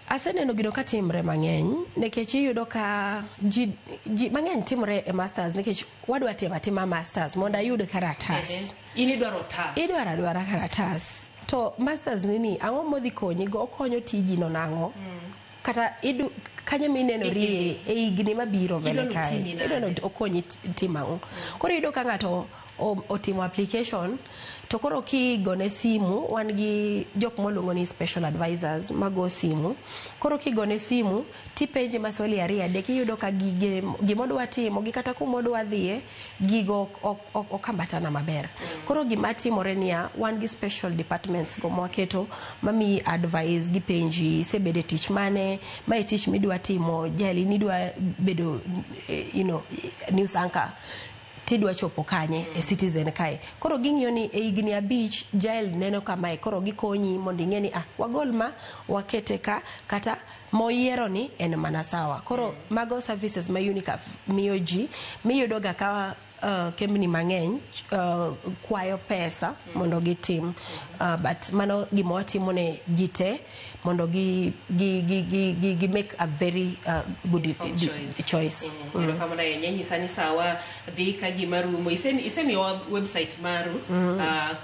Aseneno gino ka timre mang'eny nikech iyudo ka ji mang'eny timre e masters nikech wadwa tima masters mondo ayud karatas. In idwaro otas. Idwaro karatas. To masters nini ang'o modhi konyi go okonyo tiji no nang'o? Kata kanyo minenori e higni mabiro mbele kae. Idwaro okonyi timang'o. Koro iyudo ka ng'ato otimo application to koro kigone simu wan gi jok moluongo ni special advisors mago simu. Koro kigone simu tipenje maswali ariyo adek iyudo ka gimodwa timo gi kata kumodwa dhiye gigo okambatana maber. Koro gima timore niya wan gi special departments go mwaketo mami advice gi penji sebede tich mane mai tich midwa timo jali nidwa bedo news anchor tidwa chopo kanye e Citizen kae. Koro ging'iyo ni e higni 5 jael neno kamae koro gikonyi mondo ing'e ni wagol ma wakete ka kata moyiero ni en mana sawa. Koro mago services ma Unicaf miyo ji miyudo ga ka kembni mang'eny kwayo pesa mondo gitim but mano gima watimo ne jite mondo gi make a very good choice. Kama na yenye sani sawa dhi ka gima rumo isemi website maru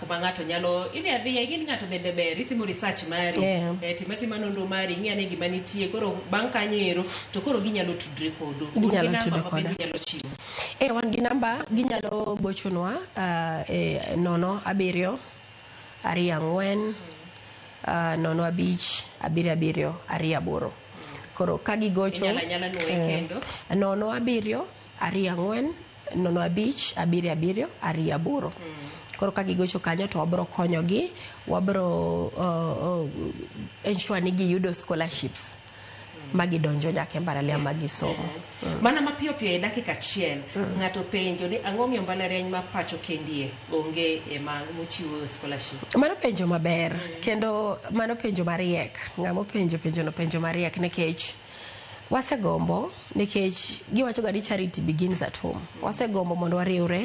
kuma ng'ato nyalo idhi adhi gin ng'ato bende ber itimo research mari timatima nonro mari ing'e ane gima nitie koro bang' kanyo to koro ginyalo tudre kodu ginyalo chiwo wan gi namba ginyalo gochonwa 070 24 05 77 28. Koro ka gigocho nyala no kendo 070 24 05 77 28. Koro ka gigocho kanyo to wabro konyogi wabro ensure ni giyudo scholarships magi donjo nyaka mbalariany magi somo. Mana mapiyo e dakika achiel ng'ato penjo ni ang'o miyo mbalariany ma pacho kendie onge ema mochiwo scholarship. Mano penjo maber kendo mano penjo mariek. Ng'amo penjo no penjo mariek nikech wasegombo nikech giwacho ga ni charity begins at home. Wasegombo mondo wariwre